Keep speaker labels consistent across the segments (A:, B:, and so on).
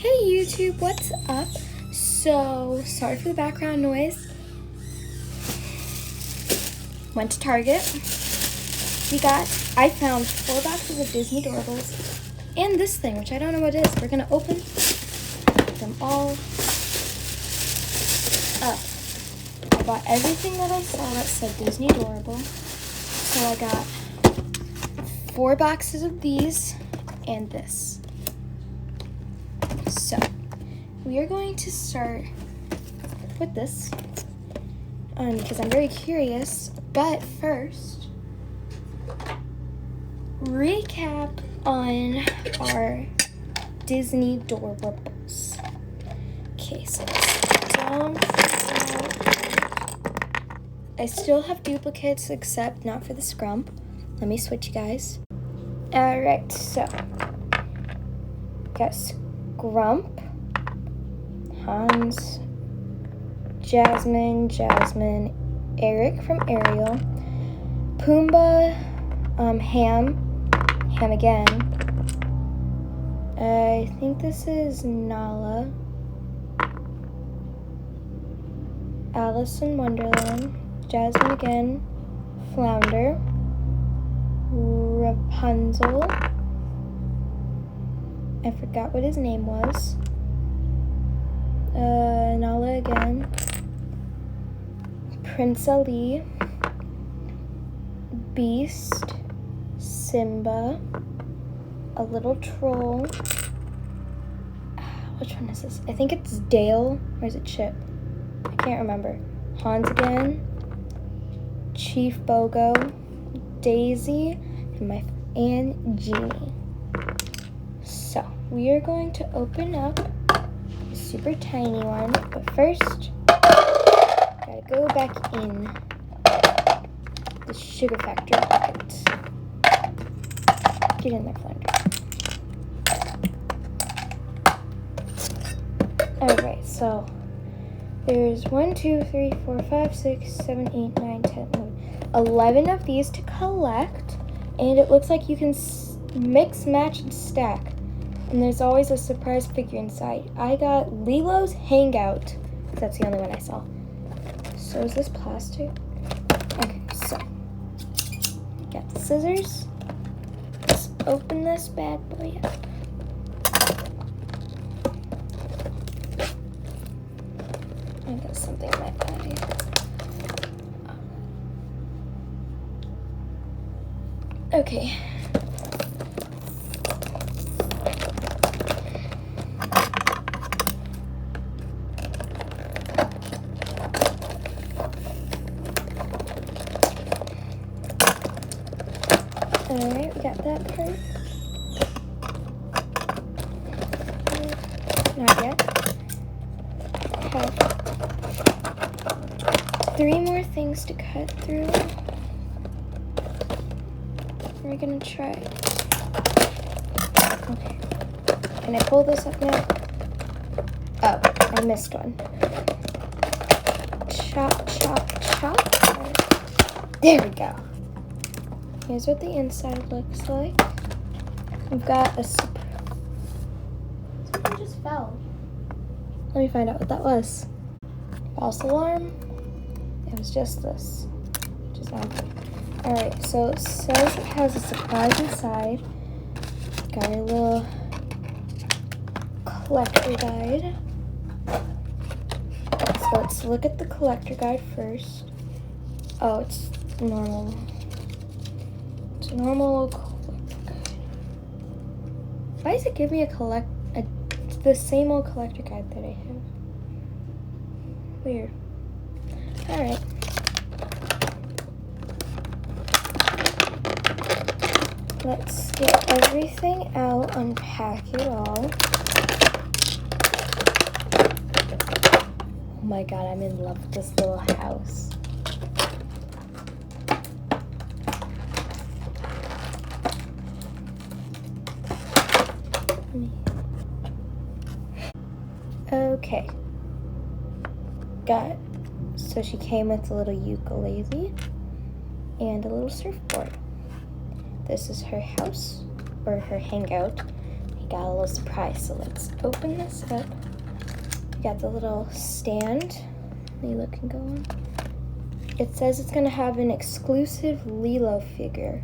A: Hey YouTube, what's up? So, sorry for the background noise. Went to Target. I found 4 boxes of Disney Doorables and this thing, which I don't know what it is. We're gonna open them all up. I bought everything that I saw that said Disney Doorable. So I got 4 boxes of these and this. So, we are going to start with this because I'm very curious. But first, recap on our Disney Doorables. Okay, so I still have duplicates except not for the scrump. Let me switch you guys. Alright, so got Grump, Hans, Jasmine, Eric from Ariel, Pumbaa, Ham again. I think this is Nala, Alice in Wonderland, Jasmine again, Flounder, Rapunzel. I forgot what his name was. Nala again. Prince Ali. Beast. Simba. A little troll. Which one is this? I think it's Dale. Or is it Chip? I can't remember. Hans again. Chief Bogo. Daisy. And Genie. So, we are going to open up a super tiny one, but first, gotta go back in the Sugar Factory bucket. Get in there, Flounder. Alright, so there's 1, 2, 3, 4, 5, 6, 7, 8, 9, 10, 11 of these to collect, and it looks like you can mix, match, and stack. And there's always a surprise figure inside. I got Lilo's Hangout. That's the only one I saw. So is this plastic? Okay, so got the scissors. Let's open this bad boy up. I got something in my eye. Okay. Alright, we got that part. Not yet. Have 3 more things to cut through. We're gonna try. Okay. Can I pull this up now? Oh, I missed one. Chop, chop, chop. There we go. Here's what the inside looks like. We've got a something just fell. Let me find out what that was. False alarm. It was just this. Just Alright, so it says it has a surprise inside. Got a little collector guide. So let's look at the collector guide first. Oh, it's normal. It's a normal collector guide. Why does it give me the same old collector guide that I have? Weird. Alright. Let's get everything out, unpack it all. Oh my god, I'm in love with this little house. Okay. So she came with a little ukulele and a little surfboard. This is her house, or her hangout. got a little surprise. So let's open this up. We got the little stand. Lilo can go on. It says it's gonna have an exclusive Lilo figure,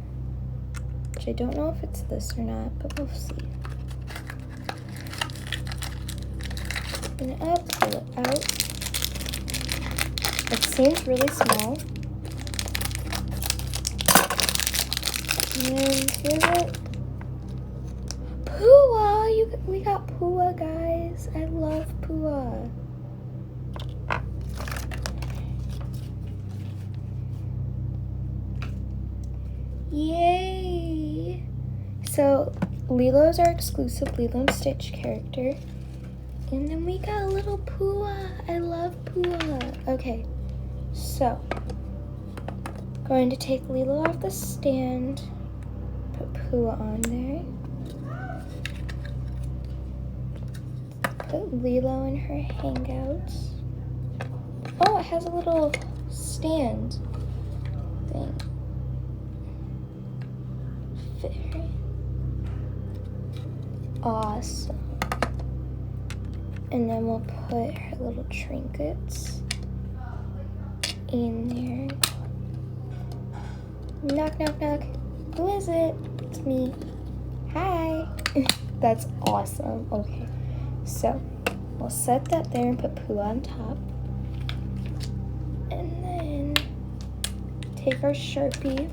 A: which I don't know if it's this or not, but we'll see. Open it up, pull it out. It seems really small. And here's it. Pua! We got Pua, guys. I love Pua. Yay! So, Lilo's our exclusive Lilo and Stitch character. And then we got a little Pua. I love Pua. Okay, so, going to take Lilo off the stand, put Pua on there. Put Lilo in her hangouts. Oh, it has a little stand thing. Very awesome. And then we'll put her little trinkets in there. Knock, knock, knock. Who is it? It's me. Hi. That's awesome. Okay. So, we'll set that there and put Pooh on top. And then take our Sharpie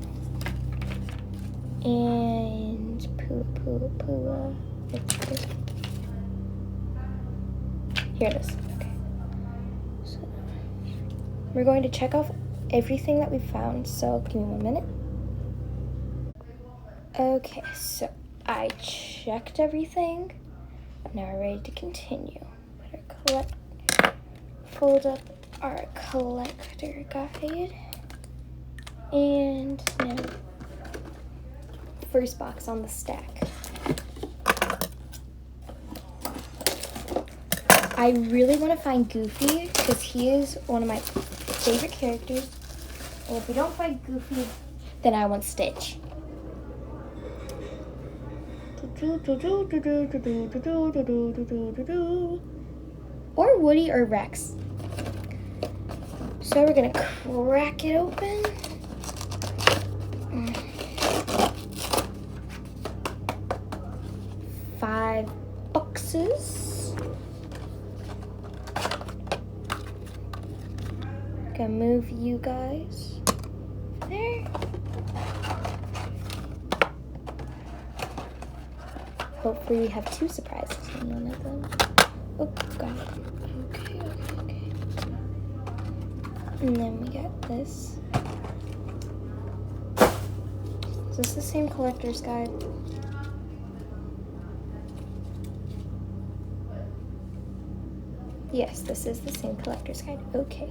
A: and Pooh. Here it is. Okay. So, we're going to check off everything that we found. So, give me 1 minute. Okay, so I checked everything. Now we're ready to continue. Fold up our collector guide. And now, first box on the stack. I really want to find Goofy because he is one of my favorite characters. And if we don't find Goofy, then I want Stitch. Or Woody or Rex. So we're gonna crack it open. $5 boxes. Gonna move you guys there. Hopefully we have 2 surprises in one of them. Oh, God. Okay. And then we got this. Is this the same collector's guide? Yes, this is the same collector's guide. Okay.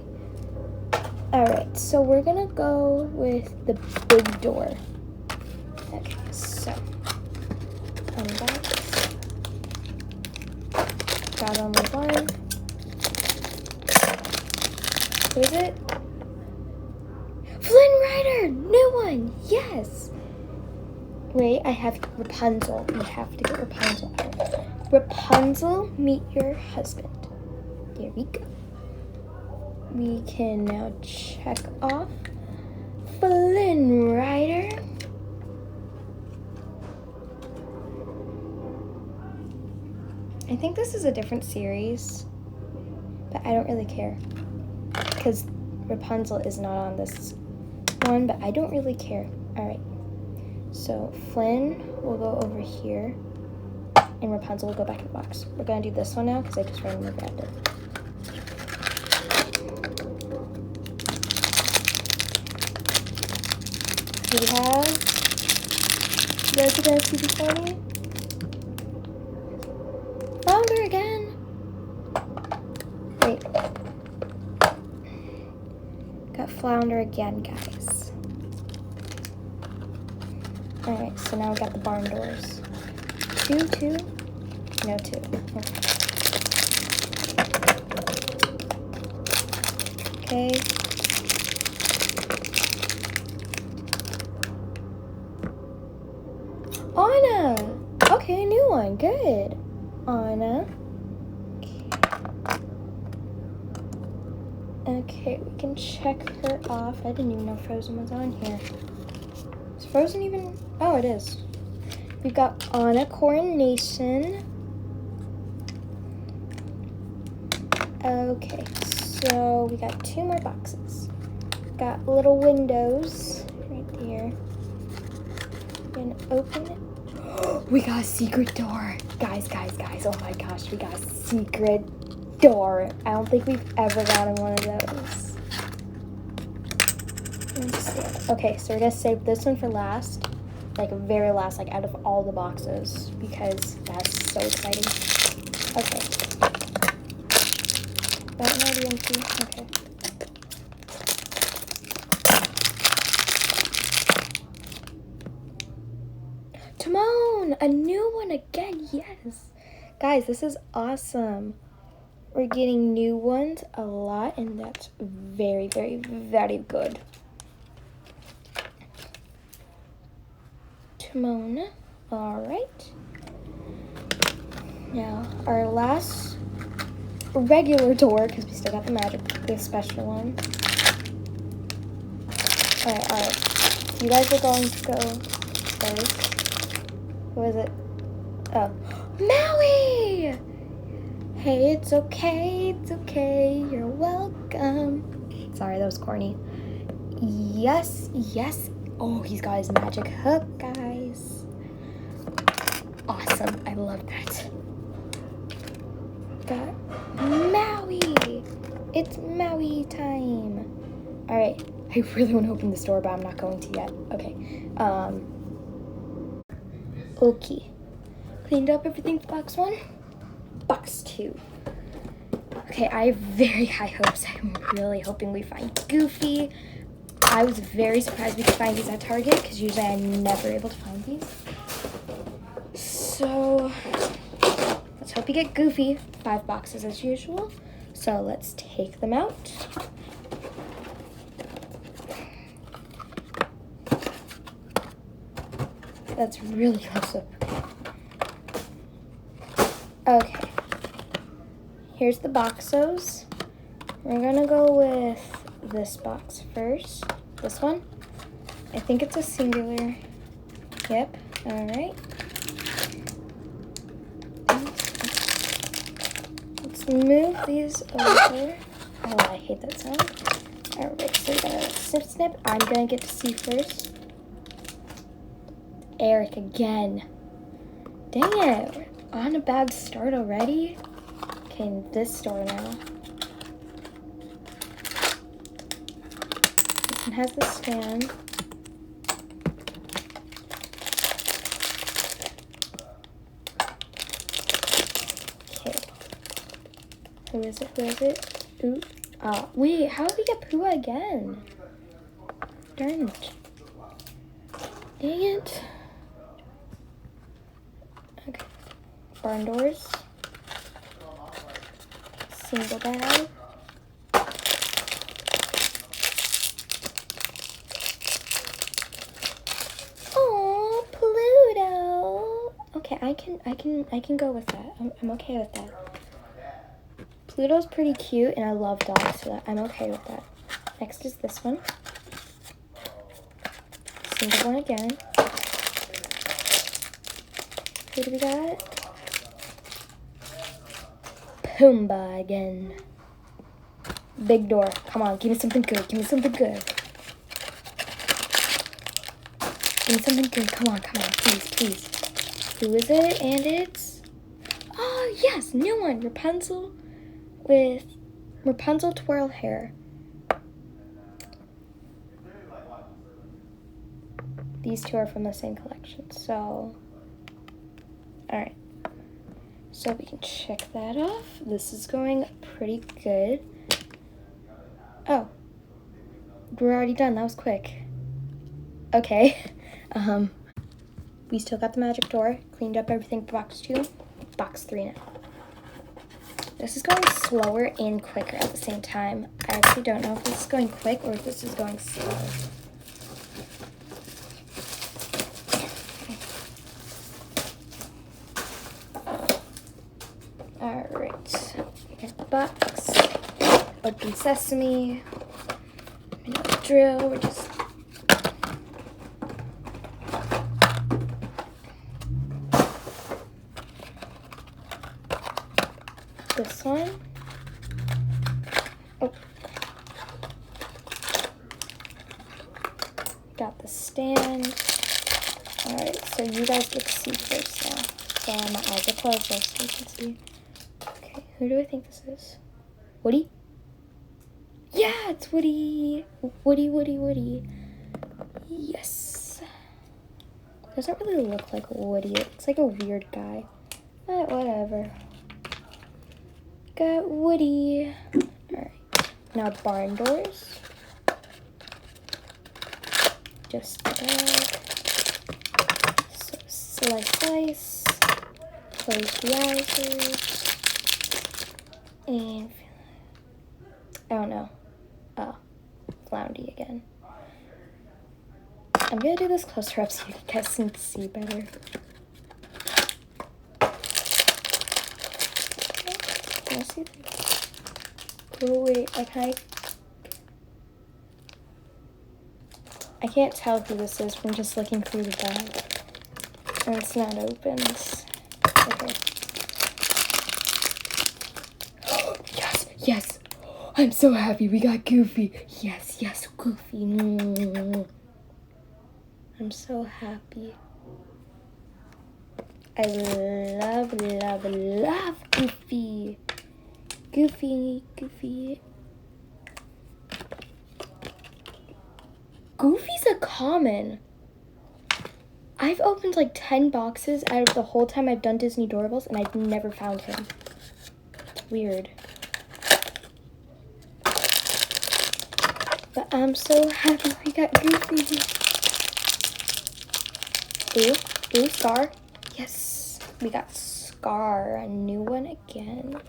A: Alright, so we're gonna go with the big door. Okay, so unbox. Got only one. Who is it? Flynn Rider! New one! Yes! Wait, I have Rapunzel. We have to get Rapunzel out. Rapunzel, meet your husband. There we go. We can now check off Flynn Rider. I think this is a different series, but I don't really care because Rapunzel is not on this one, but I don't really care. All right, so Flynn will go over here and Rapunzel will go back in the box. We're gonna do this one now because I just randomly grabbed it. We have, you guys are gonna see before me? Flounder again. Wait. Got Flounder again, guys. Alright, so now we got the barn doors. 2? No, 2. Okay. Anna! Okay, a new one. on, good. Anna. Okay, we can check her off. I didn't even know Frozen was on here. Is Frozen even? Oh, it is. We've got Anna Coronation. Okay, so we got 2 more boxes. Got little windows right there. We're gonna open it. We got a secret door. Guys. Oh my gosh, we got a secret door. I don't think we've ever gotten one of those. Let's see. Okay, so we're gonna save this one for last. Like very last, like out of all the boxes, because that's so exciting. Okay. That one already empty. Okay. Timon! A new one again, yes! Guys, this is awesome. We're getting new ones a lot, and that's very, very, very good. Timon. Alright. Now, our last regular door, because we still got the special one. Alright. You guys are going to go first. Who is it? Oh. Maui! Hey, it's okay, you're welcome. Sorry, that was corny. Yes. Oh, he's got his magic hook, guys. Awesome, I love that. Got Maui. It's Maui time. All right, I really want to open this door, but I'm not going to yet. Okay. Okay. Cleaned up everything for box 1. Box 2. Okay, I have very high hopes. I'm really hoping we find Goofy. I was very surprised we could find these at Target, because usually I'm never able to find these. So, let's hope we get Goofy. 5 boxes as usual. So let's take them out. That's really close up. Okay. Here's the boxos. We're gonna go with this box first. This one. I think it's a singular. Yep. All right. Let's move these over. Oh, I hate that sound. All right. So we're gonna snip. I'm gonna get to see first. Eric again. Dang it. We're on a bad start already. Okay, in this store now. This one has the stand. Okay. Who is it? Ooh. Oh, wait, how did we get Pooh again? Darn it. Dang it. Okay. Barn doors. Single bag. Oh, Pluto. Okay, I can go with that. I'm okay with that. Pluto's pretty cute, and I love dogs, so I'm okay with that. Next is this one. Single one again. Who do we got? Pumbaa again. Big door. Come on, give me something good. Give me something good. Come on, please. Who is it? And it's... Oh, yes, new one. Rapunzel with Rapunzel twirl hair. These 2 are from the same collection, so... Alright. So we can check that off. This is going pretty good. Oh. We're already done. That was quick. Okay. We still got the magic door. Cleaned up everything for box 2. Box 3 now. This is going slower and quicker at the same time. I actually don't know if this is going quick or if this is going slow. Alright. Box. Open sesame. You know the drill. We're just. This one. Oh. Got the stand. Alright, so you guys get to see first now. So my eyes are closed so you can see. Okay, who do I think this is? Woody? Yeah, it's Woody. Woody. Yes. Doesn't really look like Woody. It looks like a weird guy. But whatever. Got Woody. Alright. Now barn doors. Just a bag. So slice. Close the eyes. And I don't know. Oh, floundy again. I'm gonna do this closer up so you guys can see better. Can I see this? Oh wait, I can't tell who this is from just looking through the bag. And it's not opened. Okay. Yes. I'm so happy we got Goofy. Yes, Goofy. I'm so happy. I love Goofy. Goofy. Goofy's a common. I've opened like 10 boxes out of the whole time I've done Disney Doorables and I've never found him. Weird. But I'm so happy we got Goofy. Ooh, Scar. Yes, we got Scar, a new one again.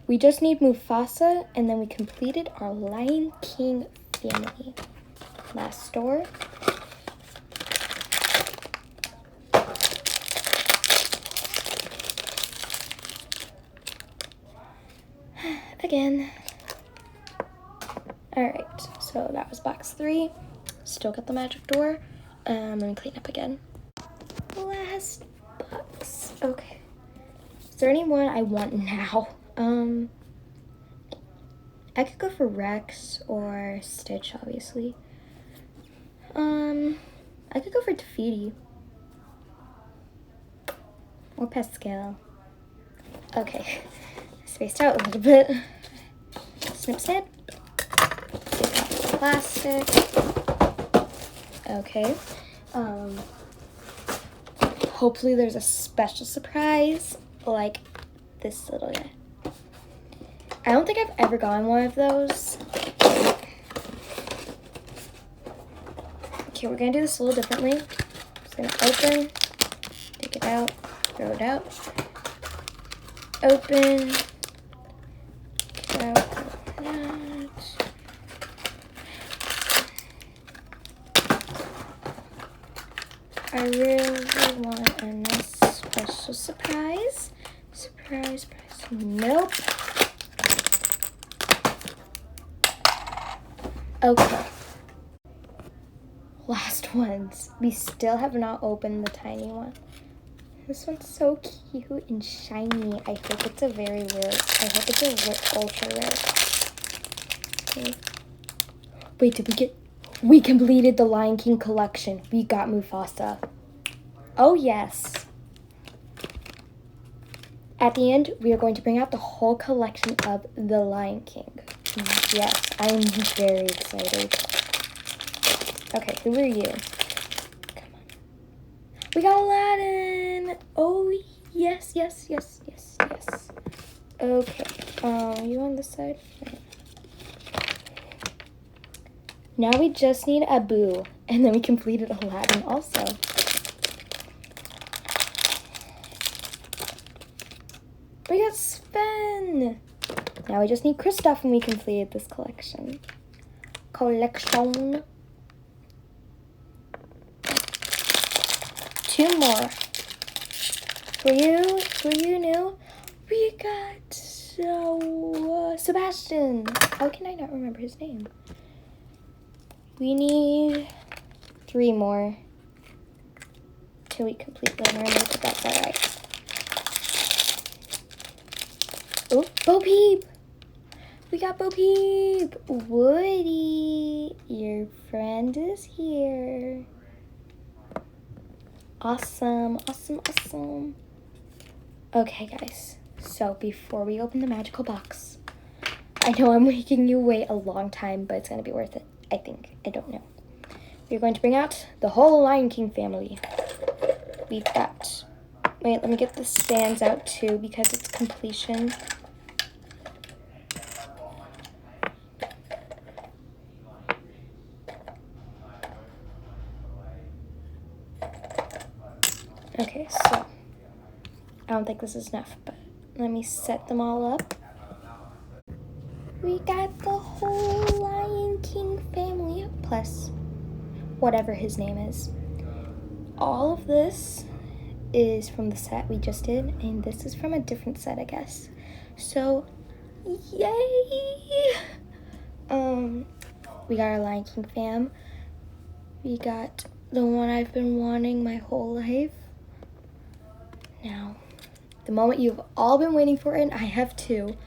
A: We just need Mufasa, and then we completed our Lion King family. Last store. Again. Alright, so that was box 3. Still got the magic door. Let me clean up again. Last box. Okay. Is there anyone I want now? I could go for Rex or Stitch, obviously. I could go for Tafiti. Or Pascal. Okay. Spaced out a little bit. Snip. Take out the plastic. Okay. Hopefully there's a special surprise like this little guy. I don't think I've ever gotten one of those. Okay, we're gonna do this a little differently. Just gonna open, take it out, throw it out, open, take it out, throw it out. I really want a nice special surprise. Surprise. Nope. Okay. Last ones. We still have not opened the tiny one. This one's so cute and shiny. I hope it's a very rare. I hope it's a ultra rare. Okay. Wait, did we get... We completed the Lion King collection. We got Mufasa. Oh, yes. At the end, we are going to bring out the whole collection of the Lion King. Yes, I am very excited. Okay, who are you? Come on. We got Aladdin. Oh, yes. Okay. You on this side? Now we just need Abu, and then we completed Aladdin also. We got Sven. Now we just need Kristoff, and we completed this collection. Collection. 2 more. For you, new, we got Sebastian. How can I not remember his name? We need 3 more till we complete the mermaid, but that's alright. Oh, Bo Peep! We got Bo Peep! Woody, your friend is here. Awesome, awesome, awesome. Okay, guys, so before we open the magical box, I know I'm making you wait a long time, but it's going to be worth it, I think. I don't know. We're going to bring out the whole Lion King family. We've got... Wait, let me get the stands out, too, because it's completion. Okay, so... I don't think this is enough, but let me set them all up. We got the whole Lion King family, plus whatever his name is. All of this is from the set we just did, and this is from a different set, I guess. So, yay! We got our Lion King fam. We got the one I've been wanting my whole life. Now, the moment you've all been waiting for, and I have too.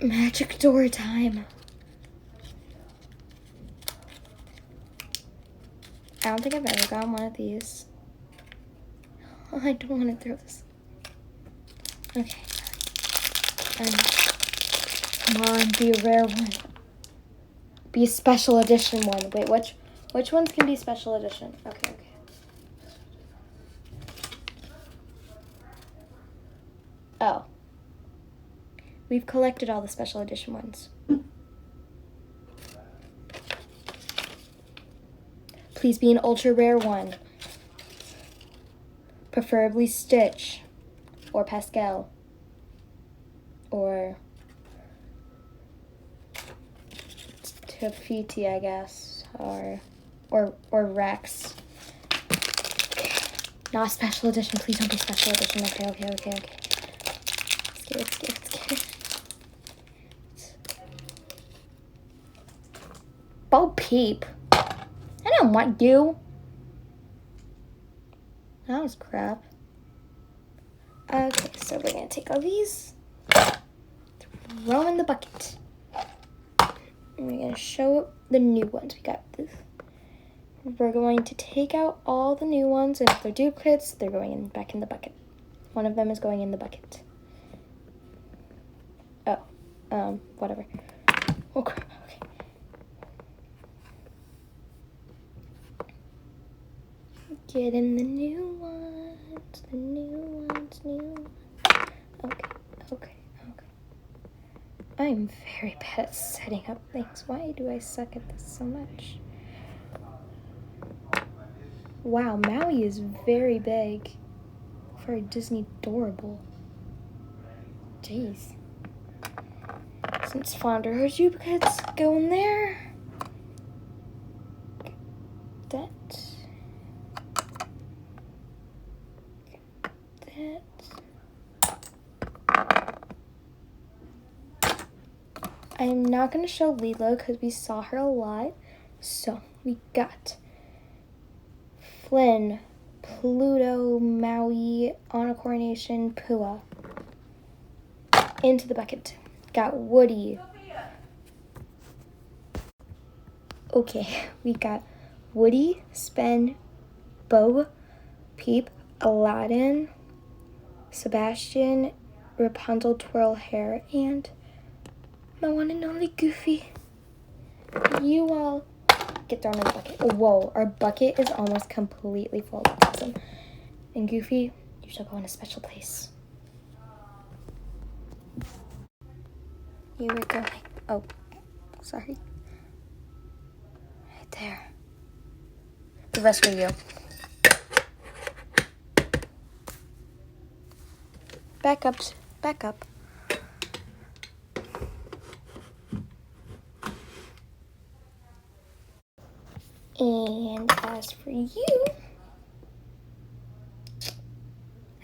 A: Magic door time. I don't think I've ever gotten one of these. Oh, I don't want to throw this. Okay. Come on, be a rare one. Be a special edition one. Wait, which ones can be special edition? Okay. Oh. We've collected all the special edition ones. Please be an ultra rare one. Preferably Stitch. Or Pascal. Or Tafiti, I guess. Or Rex. Not special edition. Please don't be special edition. Okay. Scared. Bo Peep. I don't want you. That was crap. Okay, so we're gonna take all these, throw them in the bucket. And we're gonna show the new ones. We got this. We're going to take out all the new ones, and if they're duplicates, they're going back in the bucket. One of them is going in the bucket. Oh, whatever. Oh crap. Okay. Get in the new ones, Okay. I'm very bad at setting up things. Why do I suck at this so much? Wow, Maui is very big for a Disney Doorable. Jeez. Since Flounder her duplicates go in there. That. I'm not going to show Lilo because we saw her a lot. So, we got Flynn, Pluto, Maui, Anna Coronation, Pua. Into the bucket. Got Woody. Okay, we got Woody, Sven, Bo Peep, Aladdin, Sebastian, Rapunzel Twirl Hair, and my one and only Goofy. You all get thrown in the bucket. Whoa, our bucket is almost completely full. That's awesome. And Goofy, you shall go in a special place. You were going. Oh, sorry. Right there. The rest are you. Back up. And as for you,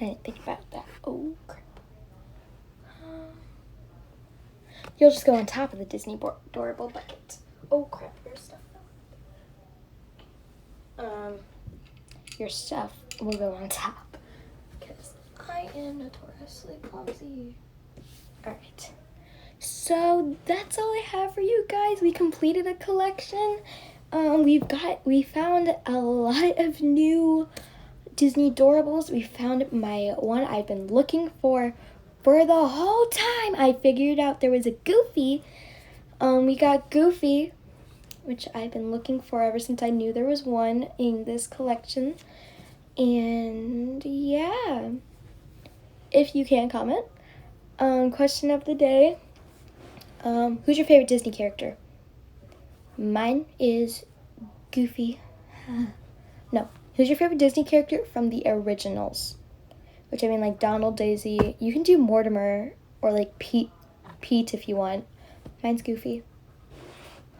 A: I didn't think about that. Oh, crap. You'll just go on top of the Disney Doorable bucket. Oh, crap, your stuff. Your stuff will go on top because I am notoriously clumsy. All right. So that's all I have for you guys. We completed a collection. We found a lot of new Disney Doorables. We found my one I've been looking for the whole time. I figured out there was a Goofy. We got Goofy, which I've been looking for ever since I knew there was one in this collection. And yeah, if you can comment. Question of the day. Who's your favorite Disney character? Mine is Goofy. No. Who's your favorite Disney character from the originals? Which I mean, like Donald, Daisy. You can do Mortimer or like Pete if you want. Mine's Goofy.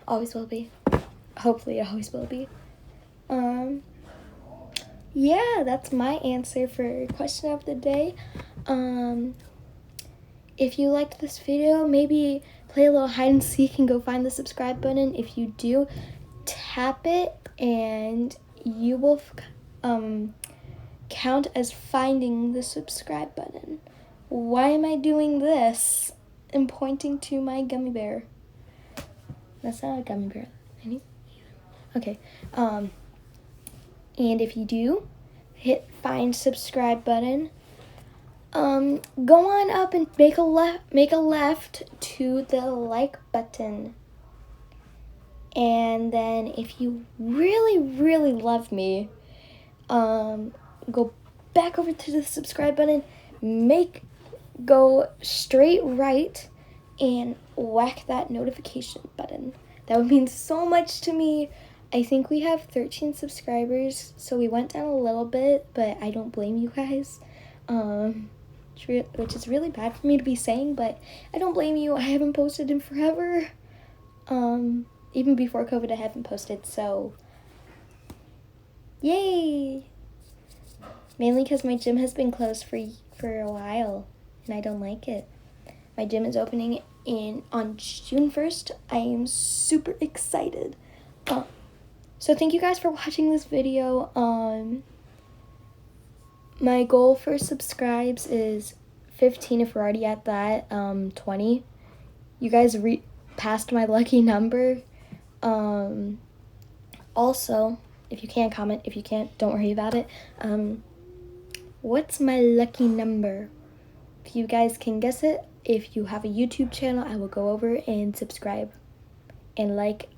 A: Always will be. Hopefully it always will be. Yeah, that's my answer for question of the day. If you liked this video, maybe play a little hide and seek and go find the subscribe button. If you do, tap it and you will count as finding the subscribe button. Why am I doing this? I'm pointing to my gummy bear. That's not a gummy bear. Okay. And if you do, hit find subscribe button. Go on up and make a left to the like button. And then if you really, really love me, go back over to the subscribe button, go straight right and whack that notification button. That would mean so much to me. I think we have 13 subscribers, so we went down a little bit, but I don't blame you guys. Which is really bad for me to be saying, but I don't blame you. I haven't posted in forever. Even before COVID, I haven't posted, so yay! Mainly because my gym has been closed for a while, and I don't like it. My gym is opening on June 1st. I am super excited. So thank you guys for watching this video. My goal for subscribes is 15 if we're already at that. 20. You guys passed my lucky number. Also, if you can comment, if you can't, don't worry about it. What's my lucky number? If you guys can guess it, if you have a YouTube channel, I will go over and subscribe and like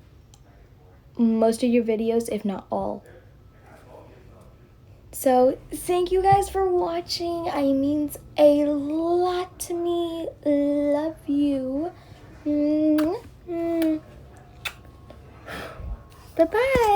A: most of your videos, if not all. So, thank you guys for watching. It means a lot to me. Love you. Bye-bye.